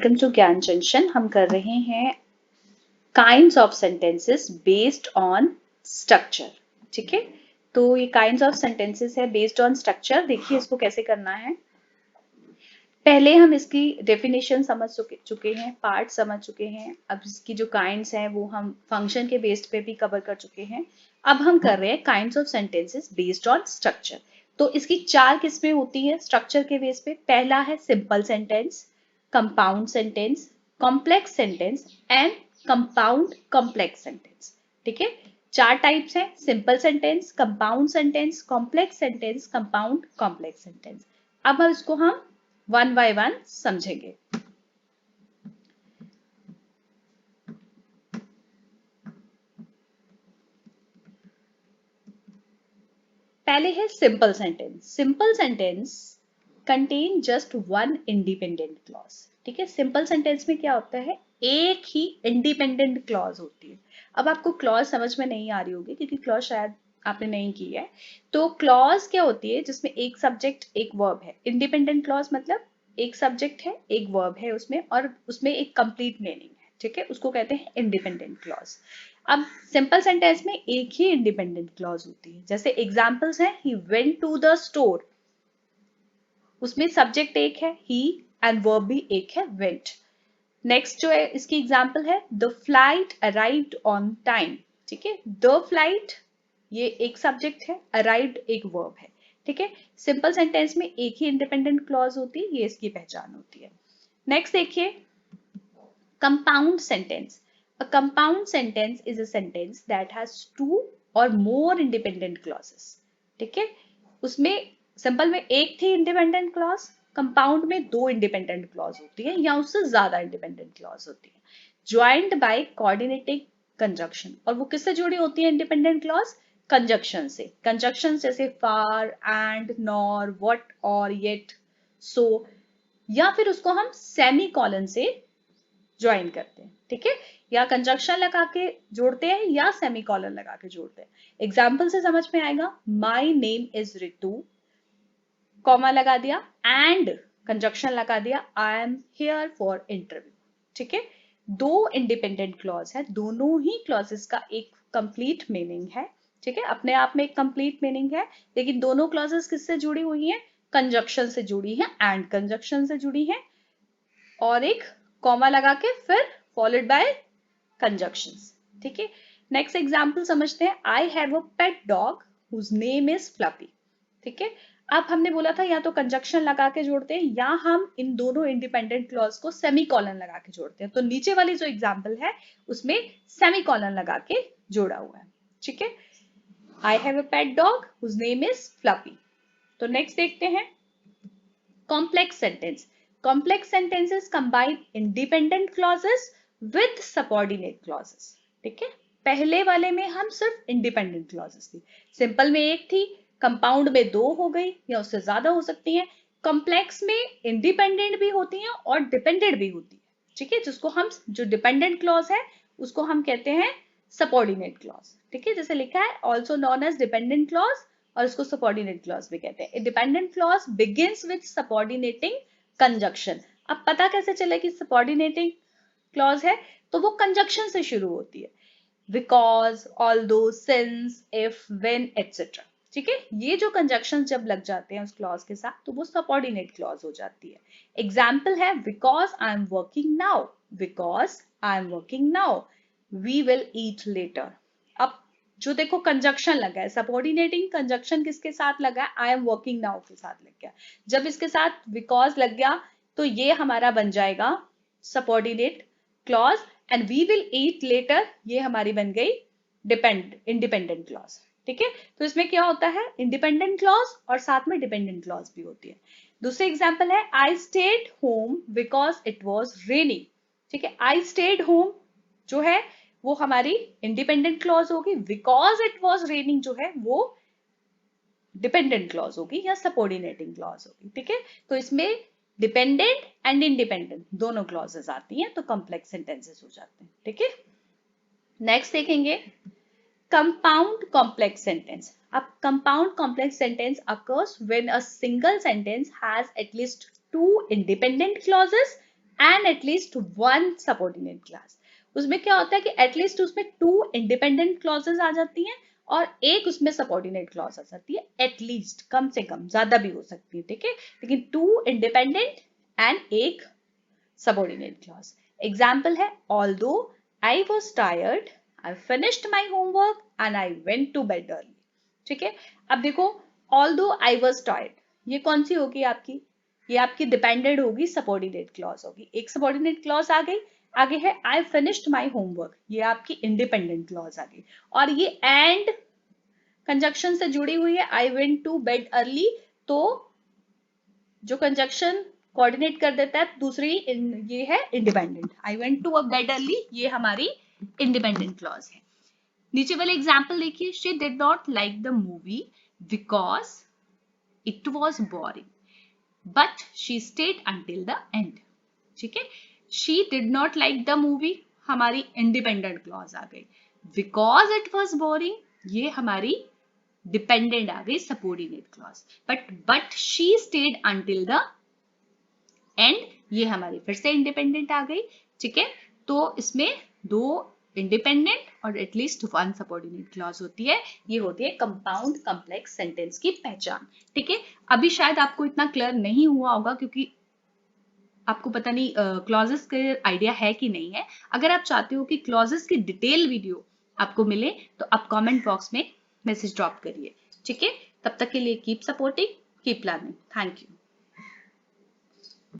Welcome to ज्ञान junction. हम कर रहे हैं kinds of sentences based on structure. ठीक है, तो ये काइंड्स ऑफ सेंटेंसेस है बेस्ड ऑन स्ट्रक्चर। देखिए इसको कैसे करना है। पहले हम इसकी डेफिनेशन समझ चुके हैं, पार्ट समझ चुके हैं। अब इसकी जो काइंड्स हैं वो हम फंक्शन के बेस्ड पे भी कवर कर चुके हैं। अब हम कर रहे हैं kinds of sentences based on structure. तो इसकी 4 किस्में होती है स्ट्रक्चर के बेस पे। पहला है simple sentence, compound sentence, complex sentence and compound complex sentence. ठीक है, 4 टाइप्स हैं, simple sentence, compound sentence, complex sentence, compound complex sentence. अब इसको हम वन बाय वन समझेंगे। पहले है simple sentence. Simple sentence contain just one independent clause. ठीक है, सिंपल सेंटेंस में क्या होता है, एक ही इंडिपेंडेंट क्लॉज होती है। अब आपको क्लॉज समझ में नहीं आ रही होगी क्योंकि क्लॉज शायद आपने नहीं की है। तो क्लॉज क्या होती है, जिसमें एक सब्जेक्ट एक वर्ब है। इंडिपेंडेंट क्लॉज मतलब एक सब्जेक्ट है एक वर्ब है उसमें, और उसमें एक कंप्लीट मीनिंग है। ठीक है, उसको कहते हैं इंडिपेंडेंट क्लॉज। अब सिंपल सेंटेंस में एक ही इंडिपेंडेंट क्लॉज होती है। जैसे एग्जांपल्स हैं, he went to the store, उसमें सब्जेक्ट एक है ही एंड वर्ब भी एक है वेंट। नेक्स्ट जो है इसकी एग्जांपल है the flight arrived on time. ठीक है, द फ्लाइट ये एक सब्जेक्ट है, अराइव्ड एक वर्ब है। ठीक है, सिंपल सेंटेंस में एक ही इंडिपेंडेंट क्लॉज होती है, ये इसकी पहचान होती है। नेक्स्ट देखिए compound sentence. A compound sentence is a sentence that has two or more independent clauses. ठीक है, उसमें सिंपल में एक थी इंडिपेंडेंट क्लॉज, कंपाउंड में 2 इंडिपेंडेंट क्लॉज होती है या उससे ज्यादा इंडिपेंडेंट क्लॉज होती है, ज्वाइंड बाय कोऑर्डिनेटिंग कंजक्शन। और वो किससे जुड़ी होती है इंडिपेंडेंट क्लॉज, कंजक्शन से। कंजक्शन जैसे फार, एंड, नॉर, व्हाट, और, येट, सो, या फिर उसको हम सेमी कॉलन से ज्वाइन करते हैं। ठीक है, या कंजक्शन लगा के जोड़ते हैं या सेमीकोलन लगा के जोड़ते हैं। एग्जाम्पल से समझ में आएगा, my name is Ritu, comma लगा दिया एंड कंजक्शन लगा दिया, I am here for interview. ठीक है, 2 इंडिपेंडेंट क्लॉज है, दोनों ही क्लॉजेस का एक कंप्लीट मीनिंग है। ठीक है, अपने आप में एक कंप्लीट मीनिंग है, लेकिन दोनों क्लॉजेस किससे जुड़ी हुई हैं, कंजक्शन से जुड़ी है, एंड कंजक्शन से जुड़ी है, और एक कॉमा लगा के फिर फॉलोड बाय कंजक्शंस। ठीक है, नेक्स्ट एग्जांपल समझते हैं, I have a pet dog whose name is Fluffy. ठीक है, अब हमने बोला था या तो कंजक्शन लगा के जोड़ते हैं या हम इन दोनों इंडिपेंडेंट क्लॉज को सेमीकोलन लगा के जोड़ते हैं। तो नीचे वाली जो एग्जांपल है उसमें सेमीकोलन लगा के जोड़ा हुआ है। ठीक है, I have a pet dog whose name is Fluffy. तो नेक्स्ट देखते हैं complex sentence. Complex sentences combine independent clauses with subordinate clauses. ठीक है, पहले वाले में हम सिर्फ इंडिपेंडेंट क्लॉजेस थी, सिंपल में एक थी, कंपाउंड में 2 हो गई या उससे ज्यादा हो सकती हैं, कॉम्प्लेक्स में इंडिपेंडेंट भी होती हैं और डिपेंडेंट भी होती है। ठीक है, जिसको हम जो डिपेंडेंट क्लॉज है उसको हम कहते हैं सबऑर्डिनेट क्लॉज। ठीक है, जैसे लिखा है also known age dependent clause, और इसको सबऑर्डिनेट क्लॉज भी कहते हैं। Dependent clause begins with subordinating conjunction. अब पता कैसे चले कि सबऑर्डिनेटिंग क्लॉज है, तो वो कंजक्शन से शुरू होती है, because, although, since, if, when, etcetera. ठीक है, ये जो कंजक्शन जब लग जाते हैं उस क्लॉज के साथ तो वो सबऑर्डिनेट क्लॉज हो जाती है। एग्जाम्पल है because I am working now, because I am working now, we will eat later. अब जो देखो कंजक्शन लगा है, सबऑर्डिनेटिंग कंजक्शन किसके साथ लगा है, आई एम वर्किंग नाउ के साथ लग गया। जब इसके साथ बिकॉज लग गया तो ये हमारा बन जाएगा subordinate clause, and we will eat later ये हमारी बन गई इंडिपेंडेंट क्लॉज। ठीक है, तो इसमें क्या होता है, इंडिपेंडेंट क्लॉज और साथ में डिपेंडेंट क्लॉज भी होती है। दूसरी एग्जांपल है I stayed home because it was raining. ठीक है, आई स्टेड होम जो है वो हमारी इंडिपेंडेंट क्लॉज होगी, बिकॉज इट वाज रेनिंग जो है वो डिपेंडेंट क्लॉज होगी या सबऑर्डिनेटिंग क्लॉज होगी। ठीक है, तो इसमें डिपेंडेंट एंड इंडिपेंडेंट दोनों क्लॉजेस आती हैं, तो कॉम्प्लेक्स सेंटेंसेस हो जाते हैं। ठीक है, नेक्स्ट देखेंगे कंपाउंड कॉम्प्लेक्स सेंटेंस। अब compound complex sentence occurs when a single sentence has at least 2 independent clauses and at least one subordinate class. उसमें क्या होता है कि एटलीस्ट उसमें 2 इंडिपेंडेंट क्लॉजेज आ जाती हैं और एक उसमें सबऑर्डिनेट क्लॉज आ जाती है, एटलीस्ट, कम से कम, ज्यादा भी हो सकती है, ठीक है, लेकिन 2 इंडिपेंडेंट एंड एक सबऑर्डिनेट क्लॉज। एग्जाम्पल है although I was tired, I finished my homework and I went to bed early. ठीक है, अब देखो ऑल्दो आई वॉज टायर्ड, ये कौन सी होगी आपकी, ये आपकी डिपेंडेंट होगी, सबऑर्डिनेट क्लॉज होगी। एक सबऑर्डिनेट क्लॉज आ गई, आगे है आई फिनिश्ड माई होमवर्क, ये आपकी इंडिपेंडेंट क्लॉज आ गई, और ये एंड कंजक्शन से जुड़ी हुई है, I went to bed early, तो जो कंजक्शन कोऑर्डिनेट कर देता है दूसरी ये है independent, I went to a bed early, ये हमारी इंडिपेंडेंट क्लॉज है। नीचे वाले एग्जाम्पल देखिए, she did not like the movie because it was boring but she stayed until the end. ठीक है, she did not like the movie हमारी independent clause आ गई, बिकॉज इट वॉज बोरिंग ये हमारी डिपेंडेंट आ गई, subordinate clause, but she stayed until the end ये हमारी फिर से इंडिपेंडेंट आ गई। ठीक है, तो इसमें 2 इंडिपेंडेंट और एटलीस्ट 1 सबऑर्डिनेट क्लॉज होती है, ये होती है कंपाउंड कॉम्प्लेक्स सेंटेंस की पहचान। ठीक है, अभी शायद आपको इतना क्लियर नहीं हुआ होगा क्योंकि आपको पता नहीं क्लॉजेस के आइडिया है कि नहीं है। अगर आप चाहते हो कि क्लॉजेस की डिटेल वीडियो आपको मिले तो आप कमेंट बॉक्स में मैसेज ड्रॉप करिए। ठीक है, तब तक के लिए keep supporting, keep learning, thank you.